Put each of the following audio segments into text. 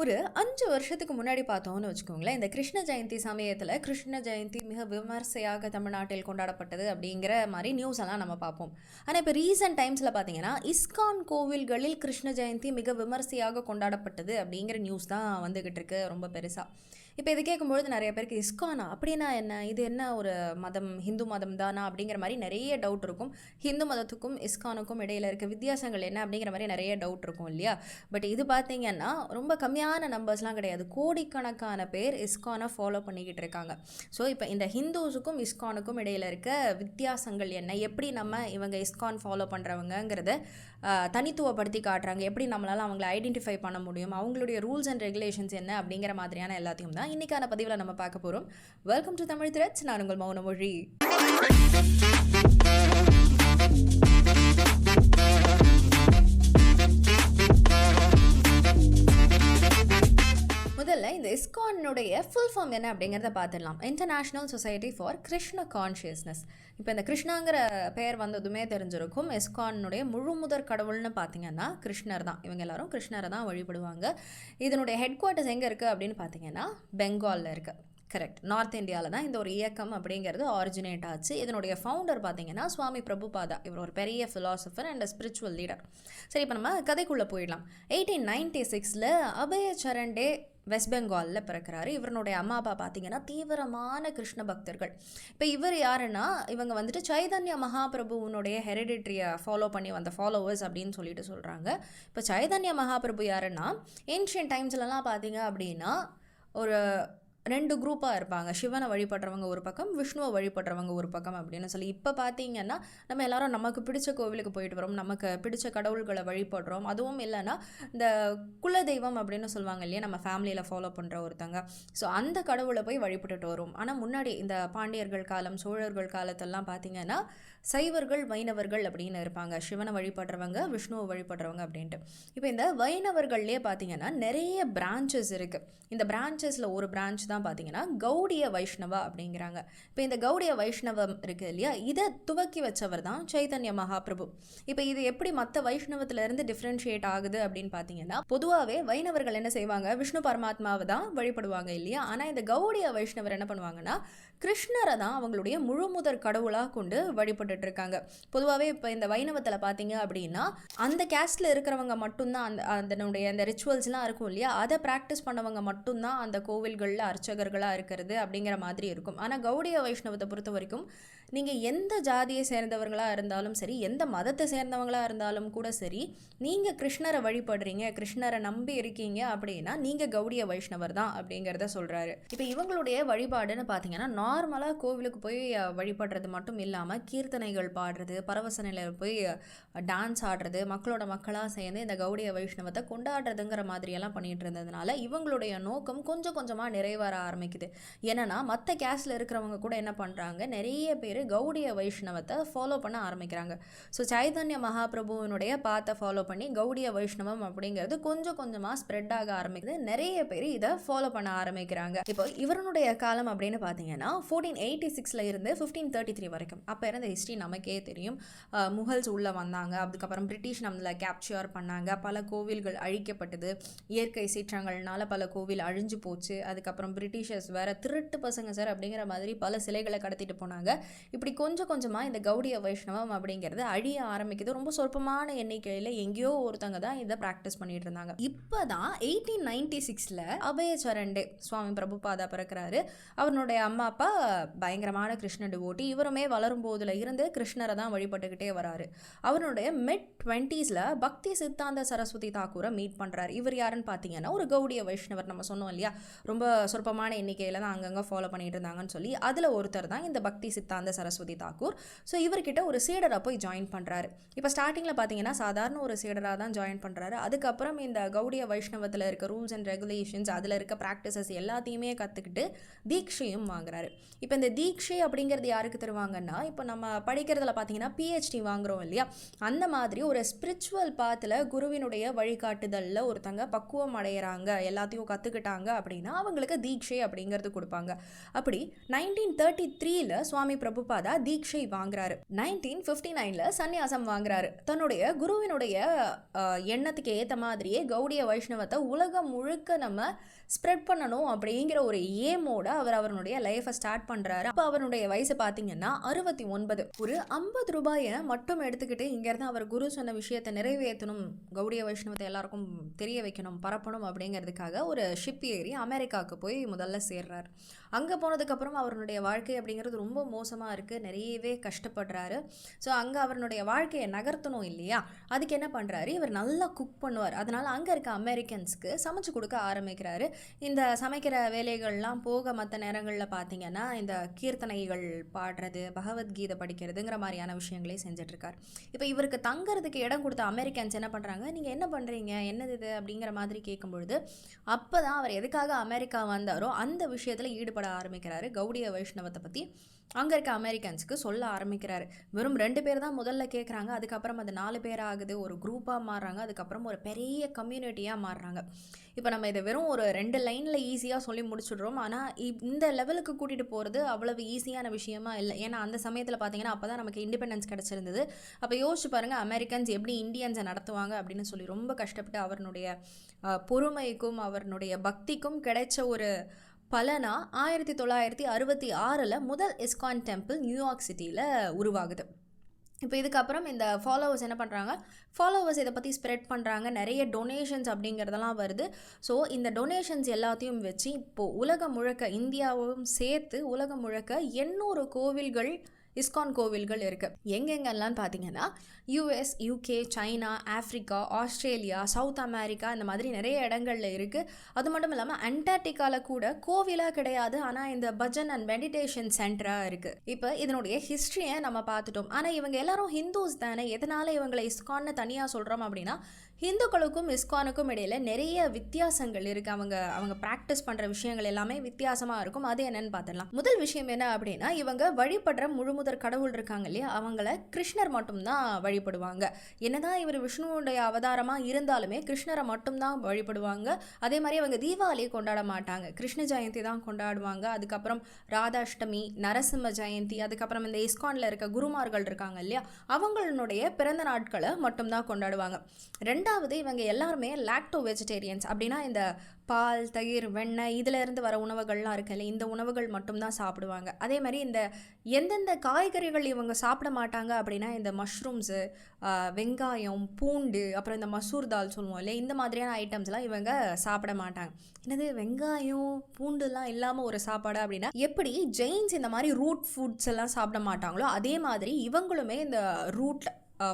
ஒரு 5 வருஷத்துக்கு முன்னாடி பார்த்தோம்னு வச்சுக்கோங்களேன், இந்த கிருஷ்ண ஜெயந்தி சமயத்தில் கிருஷ்ண ஜெயந்தி மிக விமர்சையாக தமிழ்நாட்டில் கொண்டாடப்பட்டது அப்படிங்கிற மாதிரி நியூஸ் எல்லாம் நம்ம பார்ப்போம். ஆனால் இப்போ ரீசெண்ட் டைம்ஸில் பார்த்தீங்கன்னா இஸ்கான் கோவில்களில் கிருஷ்ண ஜெயந்தி மிக விமர்சையாக கொண்டாடப்பட்டது அப்படிங்கிற நியூஸ் தான் வந்துக்கிட்டு இருக்கு ரொம்ப பெருசாக. இப்போ இது கேட்கும்பொழுது நிறைய பேருக்கு இஸ்கானா அப்படின்னா என்ன, இது என்ன ஒரு மதம், ஹிந்து மதம் தானா அப்படிங்கிற மாதிரி நிறைய டவுட் இருக்கும். ஹிந்து மதத்துக்கும் இஸ்கானுக்கும் இடையில் இருக்க வித்தியாசங்கள் என்ன அப்படிங்கிற மாதிரி நிறைய டவுட் இருக்கும் இல்லையா. பட் இது பார்த்தீங்கன்னா ரொம்ப கம்மியான நம்பர்ஸ்லாம் கிடையாது, கோடிக்கணக்கான பேர் இஸ்கானை ஃபாலோ பண்ணிக்கிட்டு இருக்காங்க. ஸோ இப்போ இந்த ஹிந்துஸுக்கும் இஸ்கானுக்கும் இடையில் இருக்க வித்தியாசங்கள் என்ன, எப்படி நம்ம இவங்க இஸ்கான் ஃபாலோ பண்ணுறவங்கிறத தனித்துவப்படுத்தி காட்டுறாங்க, எப்படி நம்மளால் அவங்களை ஐடென்டிஃபை பண்ண முடியும், அவங்களுடைய ரூல்ஸ் அண்ட் ரெகுலேஷன்ஸ் என்ன அப்படிங்கிற மாதிரியான எல்லாத்தையும் தான் இன்னைக்கான பதிவில் நம்ம பார்க்க போகிறோம். Welcome to Tamil threads. நான் உங்கள் மௌனமொழி. முதல்ல இந்த இஸ்கானுடைய ஃபுல் ஃபார்ம் என்ன அப்படிங்கிறத பார்த்துடலாம். International society for Krishna consciousness. இப்போ இந்த கிருஷ்ணாங்கிற பெயர் வந்ததுமே தெரிஞ்சிருக்கும். இஸ்கானுடைய முழு முதற் கடவுள்னு பார்த்தீங்கன்னா கிருஷ்ணர் தான். இவங்க எல்லாரும் கிருஷ்ணரை தான் வழிபடுவாங்க. இதனுடைய ஹெட் குவார்ட்டர்ஸ் எங்கே இருக்குது அப்படின்னு பார்த்தீங்கன்னா பெங்காலில் இருக்குது. கரெக்ட். நார்த் இந்தியாவில் தான் இந்த ஒரு இயக்கம் அப்படிங்கிறது ஆரிஜினேட் ஆச்சு. இதனுடைய ஃபவுண்டர் பார்த்தீங்கன்னா சுவாமி பிரபுபாதா. இவர் ஒரு பெரிய ஃபிலாசபர் அண்ட் ஸ்பிரிச்சுவல் லீடர். சரி, இப்போ நம்ம கதைக்குள்ளே போயிடலாம். 1896 அபய சரண்டே வெஸ்ட் பெங்காலில் பிறக்கிறாரு. இவருடைய அம்மா அப்பா பார்த்தீங்கன்னா தீவிரமான கிருஷ்ண பக்தர்கள். இப்போ இவர் யாருன்னா, இவங்க வந்துட்டு சைதன்ய மகாபிரபுவனுடைய ஹெரிடிட்ரியை ஃபாலோ பண்ணி வந்த ஃபாலோவர்ஸ் அப்படின்னு சொல்லிட்டு சொல்கிறாங்க. இப்போ சைதன்ய மகாபிரபு யாருன்னா, ஏன்ஷியன்ட் டைம்ஸ்லலாம் பார்த்தீங்க அப்படின்னா ஒரு 2 குரூப்பாக இருப்பாங்க. சிவனை வழிபடுறவங்க ஒரு பக்கம், விஷ்ணுவை வழிபடுறவங்க ஒரு பக்கம் அப்படின்னு சொல்லி. இப்போ பார்த்தீங்கன்னா நம்ம எல்லாரும் நமக்கு பிடிச்ச கோவிலுக்கு போயிட்டு வரோம், நமக்கு பிடிச்ச கடவுள்களை வழிபடுறோம். அதுவும் இல்லைன்னா இந்த குலதெய்வம் அப்படின்னு சொல்லுவாங்க இல்லையா, நம்ம ஃபேமிலியில் ஃபாலோ பண்ணுற ஒருத்தங்க. ஸோ அந்த கடவுளை போய் வழிபட்டுட்டு வரும். ஆனால் முன்னாடி இந்த பாண்டியர்கள் காலம், சோழர்கள் காலத்தெல்லாம் பார்த்தீங்கன்னா சைவர்கள், வைணவர்கள் அப்படின்னு இருப்பாங்க. சிவனை வழிபடுறவங்க, விஷ்ணுவை வழிபடுறவங்க அப்படின்ட்டு. இப்போ இந்த வைணவர்கள்லேயே பார்த்தீங்கன்னா நிறைய பிரான்ச்சஸ் இருக்குது. இந்த பிரான்ச்சஸில் ஒரு பிரான்ச் தான் பார்த்தீங்கன்னா கௌடிய வைஷ்ணவா அப்படிங்கிறாங்க. இப்போ இந்த கௌடிய வைஷ்ணவம் இருக்குது இல்லையா, இதை துவக்கி வச்சவர் தான் சைதன்ய மகாபிரபு. இப்போ இது எப்படி மற்ற வைஷ்ணவத்திலேருந்து டிஃப்ரென்ஷியேட் ஆகுது அப்படின்னு பார்த்தீங்கன்னா, பொதுவாகவே வைணவர்கள் என்ன செய்வாங்க, விஷ்ணு பரமாத்மாவை தான் வழிபடுவாங்க இல்லையா. ஆனால் இந்த கௌடிய வைஷ்ணவர் என்ன பண்ணுவாங்கன்னா கிருஷ்ணரை தான் அவங்களுடைய முழு முதற் கடவுளாக கொண்டு வழிபட்டு இருக்காங்க. பொதுவாகவே இப்போ இந்த வைணவத்தில் பார்த்தீங்க அப்படின்னா அந்த கேஸ்டில் இருக்கிறவங்க மட்டும்தான் அதனுடைய அந்த ரிச்சுவல்ஸ்லாம் இருக்கும் இல்லையா, அதை ப்ராக்டிஸ் பண்ணவங்க மட்டும்தான் அந்த கோவில்களில் அர்ச்சகர்களாக இருக்கிறது அப்படிங்கிற மாதிரி இருக்கும். ஆனால் கௌடிய வைஷ்ணவத்தை பொறுத்த வரைக்கும் நீங்கள் எந்த ஜாதியை சேர்ந்தவர்களாக இருந்தாலும் சரி, எந்த மதத்தை சேர்ந்தவங்களாக இருந்தாலும் கூட சரி, நீங்கள் கிருஷ்ணரை வழிபடுறீங்க, கிருஷ்ணரை நம்பி இருக்கீங்க அப்படின்னா நீங்கள் கௌடிய வைஷ்ணவர் தான் அப்படிங்கிறத சொல்கிறாரு. இப்போ இவங்களுடைய வழிபாடுன்னு பார்த்தீங்கன்னா நார்மலாக கோவிலுக்கு போய் வழிபடுறது மட்டும் இல்லாமல் கீர்த்தனைகள் பாடுறது, பரவச நிலையில் போய் டான்ஸ் ஆடுறது, மக்களோட மக்களாக சேர்ந்து இந்த கௌடிய வைஷ்ணவத்தை கொண்டாடுறதுங்கிற மாதிரியெல்லாம் பண்ணிகிட்டு இருந்ததுனால இவங்களுடைய நோக்கம் கொஞ்சம் கொஞ்சமாக நிறைவேற ஆரம்பிக்குது. ஏன்னா மற்ற கேஸ்டில் இருக்கிறவங்க கூட என்ன பண்ணுறாங்க, நிறைய பேர் கௌடிய வைஷ்ணவத்தை ஃபாலோ பண்ண ஆரம்பிக்கிறாங்க. ஸோ சைதன்ய மகாபிரபுவினுடைய பாத்தை ஃபாலோ பண்ணி கௌடிய வைஷ்ணவம் அப்படிங்கிறது கொஞ்சம் கொஞ்சமாக ஸ்ப்ரெட் ஆக ஆரம்பிக்குது. நிறைய பேர் இதை ஃபாலோ பண்ண ஆரம்பிக்கிறாங்க. இப்போ இவருடைய காலம் அப்படின்னு பார்த்தீங்கன்னா 1486 இருந்து 1533 வரைக்கும். அப்போ இருந்த ஹிஸ்ட்ரி நமக்கே தெரியும். முகல்ஸ் உள்ளே வந்தாங்க, அதுக்கப்புறம் பிரிட்டிஷ் நம்மளை கேப்சர் பண்ணாங்க, பல கோவில்கள் அழிக்கப்பட்டது, இயற்கை சீற்றங்கள்னால பல கோவில் அழிஞ்சு போச்சு. அதுக்கப்புறம் பிரிட்டிஷர்ஸ் வேற திருட்டு பசங்க சார் அப்படிங்கிற மாதிரி பல சிலைகளை கடத்திட்டு போனாங்க. இப்படி கொஞ்சம் கொஞ்சமாக இந்த கௌடிய வைஷ்ணவம் அப்படிங்கிறது அழிய ஆரம்பிக்குது. ரொம்ப சொற்பமான எண்ணிக்கையில் எங்கேயோ ஒருத்தங்க தான் இதை ப்ராக்டிஸ் பண்ணிட்டு இருந்தாங்க. இப்போ தான் 1896 அபய சரண்டே சுவாமி பிரபுபாதா பிறக்கிறாரு. அவருடைய அம்மா அப்பா பயங்கரமான கிருஷ்ண டிவோட்டி. இவருமே வளரும் போதுல இருந்து கிருஷ்ணரை தான் வழிபட்டுக்கிட்டே வராரு. அவருடைய மிட் 20s பக்தி சித்தாந்த சரஸ்வதி தாக்கூரை மீட் பண்ணுறாரு. இவர் யாருன்னு பார்த்தீங்கன்னா ஒரு கௌடிய வைஷ்ணவர். நம்ம சொன்னோம் இல்லையா, ரொம்ப சொற்பமான எண்ணிக்கையில் தான் அங்கங்கே ஃபாலோ பண்ணிட்டு இருந்தாங்கன்னு சொல்லி. அதில் ஒருத்தர் தான் இந்த பக்தி சித்தாந்த சரஸ்வதி தாக்கூர். ஸோ இவர்கிட்ட ஒரு சீடராக போய் ஜாயின் பண்ணுறாரு. இப்போ ஸ்டார்டிங்கில் பார்த்தீங்கன்னா சாதாரண ஒரு சீடராக தான் ஜாயின் பண்ணுறாரு. அதுக்கப்புறம் இந்த கௌடிய வைஷ்ணவத்தில் இருக்க ரூல்ஸ் அண்ட் ரெகுலேஷன்ஸ், அதில் இருக்க ப்ராக்டிசஸ் எல்லாத்தையுமே கற்றுக்கிட்டு தீட்சையும் வாங்குறாரு. இப்போ இந்த தீட்சை அப்படிங்கிறது யாருக்கு தருவாங்கன்னா, இப்போ நம்ம படிக்கிறதுல பார்த்தீங்கன்னா PhD வாங்குறோம் இல்லையா, அந்த மாதிரி ஒரு ஸ்பிரிச்சுவல் பாத்தில் குருவினுடைய வழிகாட்டுதலில் ஒருத்தங்க பக்குவம் அடைகிறாங்க, எல்லாத்தையும் கற்றுக்கிட்டாங்க அப்படின்னா அவங்களுக்கு தீட்சை தீட்சை அப்படிங்கிறது கொடுப்பாங்க. அப்படி 1933 சுவாமி பிரபுபாதா தீட்சை வாங்குறாரு. 1959 சன்னியாசம் வாங்குறாரு. தன்னுடைய குருவினுடைய எண்ணத்துக்கு ஏற்ற மாதிரியே கௌடிய வைஷ்ணவத்தை உலகம் முழுக்க நம்ம ஸ்ப்ரெட் பண்ணணும் அப்படிங்கிற ஒரு ஏமோட அவருடைய லைஃபை ஸ்டார்ட் பண்ணுறாரு. அப்போ அவருடைய வயசு பார்த்தீங்கன்னா 69. ஒரு 50 ரூபாயை மட்டும் எடுத்துக்கிட்டு இங்கேருந்து அவர் குரு சொன்ன விஷயத்தை நிறைவேற்றணும், கௌடிய வைஷ்ணவத்தை எல்லாருக்கும் தெரிய வைக்கணும், பரப்பணும் அப்படிங்கிறதுக்காக ஒரு ஷிப் ஏறி அமெரிக்காவுக்கு போய் முதல்ல சேர்றாரு. அங்கே போனதுக்கப்புறம் அவருடைய வாழ்க்கை அப்படிங்கிறது ரொம்ப மோசமாக இருக்குது, நிறையவே கஷ்டப்படுறாரு. ஸோ அங்கே அவருடைய வாழ்க்கையை நகர்த்தணும் இல்லையா, அதுக்கு என்ன பண்ணுறாரு, இவர் நல்லா குக் பண்ணுவார். அதனால் அங்கே இருக்க அமெரிக்கன்ஸ்க்கு சமைச்சு கொடுக்க ஆரம்பிக்கிறாரு. இந்த சமைக்கிற வேலைகள்லாம் போக மற்ற நேரங்களில் பார்த்தீங்கன்னா இந்த கீர்த்தனைகள் பாடுறது, பகவத்கீதை படிக்கிறதுங்கிற மாதிரியான விஷயங்களே செஞ்சிட்ருக்கார். இப்போ இவருக்கு தங்குறதுக்கு இடம் கொடுத்த அமெரிக்கன்ஸ் என்ன பண்ணுறாங்க, நீங்கள் என்ன பண்ணுறீங்க, என்னது இது அப்படிங்கிற மாதிரி கேட்கும்பொழுது அப்போ தான் அவர் எதுக்காக அமெரிக்கா வந்தாரோ அந்த விஷயத்தில் ஈடுபட ஆரம்பிக்கிறாரு. கௌடிய வைஷ்ணவத்தை பற்றி அங்கே இருக்க அமெரிக்கன்ஸுக்கு சொல்ல ஆரம்பிக்கிறாரு. வெறும் 2 பேர் தான் முதல்ல கேட்குறாங்க, அதுக்கப்புறம் அது 4 பேர் ஆகுது, ஒரு குரூப்பாக மாறுறாங்க, அதுக்கப்புறம் ஒரு பெரிய கம்யூனிட்டியாக மாறுறாங்க. இப்போ நம்ம இதை வெறும் ஒரு 2 லைனில் ஈஸியாக சொல்லி முடிச்சுடுறோம். ஆனால் இந்த லெவலுக்கு கூட்டிகிட்டு போகிறது அவ்வளவு ஈஸியான விஷயமா இல்லை. ஏன்னா அந்த சமயத்தில் பார்த்தீங்கன்னா அப்போ தான் நமக்கு இண்டிபெண்டன்ஸ் கிடச்சிருந்தது. அப்போ யோசிச்சு பாருங்கள், அமெரிக்கன்ஸ் எப்படி இந்தியன்ஸை நடத்துவாங்க அப்படின்னு சொல்லி ரொம்ப கஷ்டப்பட்டு அவருடைய பொறுமைக்கும் அவருடைய பக்திக்கும் கிடைச்ச ஒரு பலனா 1966 முதல் இஸ்கான் டெம்பிள் நியூயார்க் சிட்டியில் உருவாகுது. இப்போ இதுக்கப்புறம் இந்த ஃபாலோவர்ஸ் என்ன பண்ணுறாங்க, ஃபாலோவர்ஸ் இதை பற்றி ஸ்ப்ரெட் பண்ணுறாங்க, நிறைய டொனேஷன்ஸ் அப்படிங்கிறதெல்லாம் வருது. ஸோ இந்த டொனேஷன்ஸ் எல்லாத்தையும் வச்சு இப்போது உலகம் முழுக்க, இந்தியாவும் சேர்த்து உலகம் முழுக்க 800 கோவில்கள், இஸ்கான் கோவில்கள் இருக்குது. எங்கெங்கெல்லாம் பார்த்தீங்கன்னா US, UK, China, Africa, Australia, south America, இந்த மாதிரி நிறைய இடங்கள்ல இருக்குது. அது மட்டும் இல்லாமல் அண்டார்டிகாவில் கூட கோவிலாக கிடையாது, ஆனால் இந்த பஜன் அண்ட் மெடிடேஷன் சென்டராக இருக்குது. இப்போ இதனுடைய ஹிஸ்ட்ரியை நம்ம பார்த்துட்டோம். ஆனால் இவங்க எல்லாரும் ஹிந்துஸ் தானே, எதனால் இவங்களை இஸ்கான்னு தனியாக சொல்கிறோம் அப்படின்னா, ஹிந்துக்களுக்கும் இஸ்கானுக்கும் இடையில் நிறைய வித்தியாசங்கள் இருக்குது. அவங்க ப்ராக்டிஸ் பண்ணுற விஷயங்கள் எல்லாமே வித்தியாசமாக இருக்கும். அது என்னன்னு பார்த்துடலாம். முதல் விஷயம் என்ன அப்படின்னா, இவங்க வழிபடுற முழுமுதற் கடவுள் இருக்காங்க இல்லையா, அவங்கள கிருஷ்ணர் மட்டும்தான் வழிபடுவாங்க. என்னதான் இவர் விஷ்ணுவுடைய அவதாரமாக இருந்தாலுமே கிருஷ்ணரை மட்டும்தான் வழிபடுவாங்க. அதே மாதிரி அவங்க தீபாவளியை கொண்டாட மாட்டாங்க, கிருஷ்ண ஜெயந்தி தான் கொண்டாடுவாங்க. அதுக்கப்புறம் ராதாஷ்டமி, நரசிம்ம ஜெயந்தி, அதுக்கப்புறம் இந்த இஸ்கானில் இருக்க குருமார்கள் இருக்காங்க இல்லையா, அவங்களுடைய பிறந்த நாட்களை மட்டும்தான் கொண்டாடுவாங்க. ரெண்டாவது, இவங்க எல்லாருமே லாக்டோ வெஜிடேரியன்ஸ். அப்படின்னா இந்த பால், தயிர், வெண்ணெய் இதிலேருந்து வர உணவுகள்லாம் இருக்குல்ல, இந்த உணவுகள் மட்டும்தான் சாப்பிடுவாங்க. அதே மாதிரி இந்த எந்தெந்த காய்கறிகள் இவங்க சாப்பிட மாட்டாங்க அப்படின்னா, இந்த மஷ்ரூம்ஸு, வெங்காயம், பூண்டு, அப்புறம் இந்த மசூர் தால் சொல்லுவோம் இல்லையா, இந்த மாதிரியான ஐட்டம்ஸ்லாம் இவங்க சாப்பிட மாட்டாங்க. என்னது வெங்காயம் பூண்டுலாம் இல்லாமல் ஒரு சாப்பாடு அப்படின்னா, எப்படி ஜெயின்ஸ் இந்த மாதிரி ரூட் ஃபுட்ஸ் எல்லாம் சாப்பிட மாட்டாங்களோ அதே மாதிரி இவங்களுமே இந்த ரூட்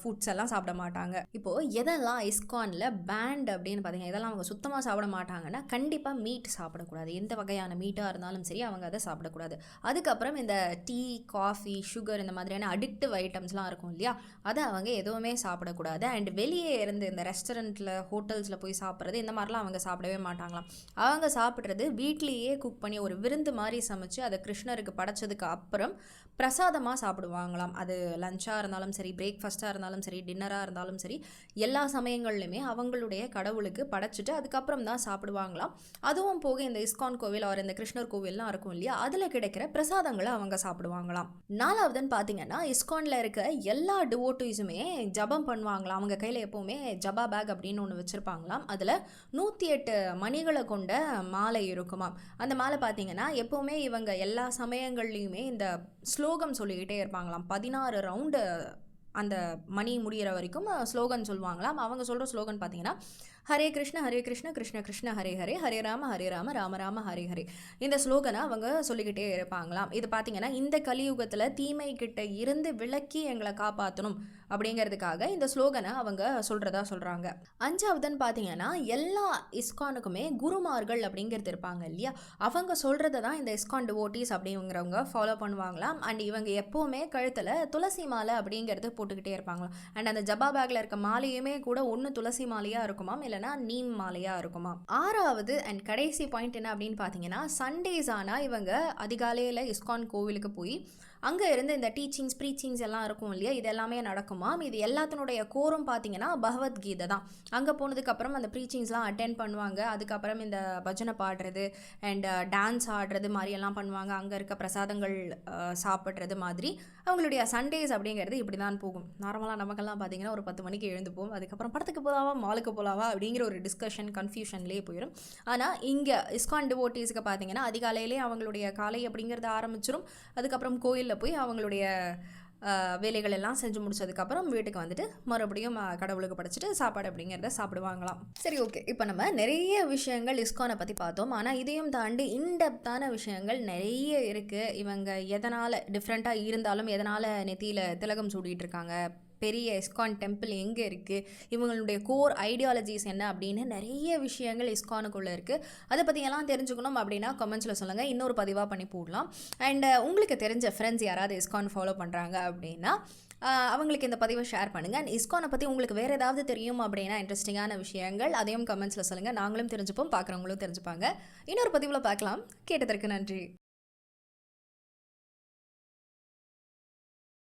ஃபுட்ஸ் எல்லாம் சாப்பிட மாட்டாங்க. இப்போது எதெல்லாம் இஸ்கானில் பேண்ட் அப்படின்னு பார்த்தீங்கன்னா, இதெல்லாம் அவங்க சுத்தமாக சாப்பிட மாட்டாங்கன்னா, கண்டிப்பாக மீட் சாப்பிடக்கூடாது. எந்த வகையான மீட்டாக இருந்தாலும் சரி அவங்க அதை சாப்பிடக்கூடாது. அதுக்கப்புறம் இந்த டீ, காஃபி, சுகர் இந்த மாதிரியான அடிக்டிவ் ஐட்டம்ஸ்லாம் இருக்கும் இல்லையா, அதை அவங்க எதுவுமே சாப்பிடக்கூடாது. அண்ட் வெளியே இருந்து இந்த ரெஸ்டாரண்ட்டில், ஹோட்டல்ஸில் போய் சாப்பிட்றது இந்த மாதிரிலாம் அவங்க சாப்பிடவே மாட்டாங்களாம். அவங்க சாப்பிட்றது வீட்லேயே குக் பண்ணி ஒரு விருந்து மாதிரி சமைச்சு அதை கிருஷ்ணருக்கு படைச்சதுக்கு அப்புறம் பிரசாதமாக சாப்பிடுவாங்களாம். அது லஞ்சாக இருந்தாலும் சரி, பிரேக்ஃபாஸ்ட்டாக இருந்தாலும் சரி, டின்னராக இருந்தாலும் சரி, எல்லா சமயங்கள்லையுமே அவங்களுடைய கடவுளுக்கு படைச்சிட்டு அதுக்கப்புறம் தான் சாப்பிடுவாங்களாம். அதுவும் போக இந்த இஸ்கான் கோவில் அவர் இந்த கிருஷ்ணர் கோவில்லாம் இருக்கும் இல்லையா, அதில் கிடைக்கிற பிரசாதங்களை அவங்க சாப்பிடுவாங்களாம். 4வதுன்னு பார்த்தீங்கன்னா, இஸ்கானில் இருக்க எல்லா டிவோட்டிஸுமே ஜபம் பண்ணுவாங்களாம். அவங்க கையில் எப்போவுமே ஜபா பேக் அப்படின்னு ஒன்று வச்சுருப்பாங்களாம். அதில் 108 மணிகளை கொண்ட மாலை இருக்குமாம். அந்த மாலை பார்த்தீங்கன்னா எப்போவுமே இவங்க எல்லா சமயங்கள்லையுமே இந்த ஸ்லோகம் சொல்லிக்கிட்டே இருப்பாங்களாம். 16 ரவுண்டு அந்த மணி முடிகிற வரைக்கும் ஸ்லோகன் சொல்லுவாங்களாம். அவங்க சொல்கிற ஸ்லோகன் பார்த்தீங்கன்னா, ஹரே கிருஷ்ண கிருஷ்ண கிருஷ்ண ஹரே ஹரே, ஹரே ராம ராம ராம ஹரே ஹரே. இந்த ஸ்லோகனை அவங்க சொல்லிக்கிட்டே இருப்பாங்களாம். இது பார்த்தீங்கன்னா இந்த கலியுகத்தில் தீமை கிட்ட இருந்து விலக்கி எங்களை காப்பாற்றணும் அப்படிங்கிறதுக்காக இந்த ஸ்லோகனை அவங்க சொல்கிறதா சொல்கிறாங்க. 5வதுன்னு பார்த்தீங்கன்னா, எல்லா இஸ்கானுக்குமே குருமார்கள் அப்படிங்கிறது இருப்பாங்க இல்லையா, அவங்க சொல்கிறத தான் இந்த இஸ்கான் டிவோட்டீஸ் அப்படிங்கிறவங்க ஃபாலோ பண்ணுவாங்களாம். அண்ட் இவங்க எப்போவுமே கழுத்தில் துளசி மாலை அப்படிங்கிறது போட்டுக்கிட்டே இருப்பாங்களாம். அண்ட் அந்த ஜபா பேக்கில் இருக்க மாலையுமே கூட ஒன்று துளசி மாலையாக இருக்குமாம், இல்லைனா நீம் மாலையாக இருக்குமாம். 6வது அண்ட் கடைசி பாயிண்ட் என்ன அப்படின்னு பார்த்தீங்கன்னா, சண்டேஸ் ஆனால் இவங்க அதிகாலையில் இஸ்கான் கோவிலுக்கு போய் அங்கே இருந்து இந்த டீச்சிங்ஸ் ப்ரீச்சிங்ஸ் எல்லாம் இருக்கும் இல்லையா, இது எல்லாமே நடக்குமா. இது எல்லாத்தினுடைய கோரும் பார்த்தீங்கன்னா பகவத்கீதை தான். அங்கே போனதுக்கப்புறம் அந்த ப்ரீச்சிங்ஸ்லாம் அட்டென்ட் பண்ணுவாங்க. அதுக்கப்புறம் இந்த பஜனை பாடுறது அண்ட் டான்ஸ் ஆடுறது மாதிரியெல்லாம் பண்ணுவாங்க. அங்கே இருக்க பிரசாதங்கள் சாப்பிட்றது மாதிரி அவங்களுடைய சண்டேஸ் அப்படிங்கிறது இப்படி தான் போகும். நார்மலாக நமக்கெல்லாம் பார்த்தீங்கன்னா ஒரு 10 மணிக்கு எழுந்துப்போம். அதுக்கப்புறம் படத்துக்கு போகலாமா மாலுக்கு போகலாமா அப்படிங்கிற ஒரு டிஸ்கஷன் கன்ஃபியூஷன்லேயே போயிடும். ஆனால் இங்கே இஸ்கான் டிவோட்டீஸுக்கு பார்த்தீங்கன்னா அதிகாலையிலே அவங்களுடைய காலை அப்படிங்கிறது ஆரம்பிச்சிடும். அதுக்கப்புறம் கோயிலில் போய் அவங்களுடைய வேலைகள் எல்லாம் செஞ்சு முடிச்சதுக்கப்புறம் வீட்டுக்கு வந்துட்டு மறுபடியும் கடவுளுக்கு படைச்சிட்டு சாப்பாடு அப்படிங்கிறத சாப்பிடுவாங்களாம். சரி, ஓகே. இப்போ நம்ம நிறைய விஷயங்கள் இஸ்கானை பற்றி பார்த்தோம். ஆனால் இதையும் தாண்டி இன்டெப்த்தான விஷயங்கள் நிறைய இருக்குது. இவங்க எதனால் டிஃப்ரெண்ட்டாக இருந்தாலும் எதனால் நெத்தியில் திலகம் சூடிட்டு இருக்காங்க, பெரிய இஸ்கான் டெம்பிள் எங்கே இருக்குது, இவங்களுடைய கோர் ஐடியாலஜிஸ் என்ன அப்படின்னு நிறைய விஷயங்கள் இஸ்கானுக்குள்ளே இருக்குது. அதை பற்றியெல்லாம் தெரிஞ்சுக்கணும் அப்படின்னா கமெண்ட்ஸில் சொல்லுங்கள், இன்னொரு பதிவாக பண்ணி போடலாம். அண்ட் உங்களுக்கு தெரிஞ்ச ஃப்ரெண்ட்ஸ் யாராவது இஸ்கான் ஃபாலோ பண்ணுறாங்க அப்படின்னா அவங்களுக்கு இந்த பதிவை ஷேர் பண்ணுங்கள். அண்ட் இஸ்கானை பற்றி உங்களுக்கு வேறு ஏதாவது தெரியும் அப்படின்னா இன்ட்ரெஸ்டிங்கான விஷயங்கள் அதையும் கமெண்ட்ஸில் சொல்லுங்கள். நாங்களும் தெரிஞ்சுப்போம், பார்க்குறவங்களும் தெரிஞ்சுப்பாங்க. இன்னொரு பதிவில் பார்க்கலாம். கேட்டதற்கு நன்றி.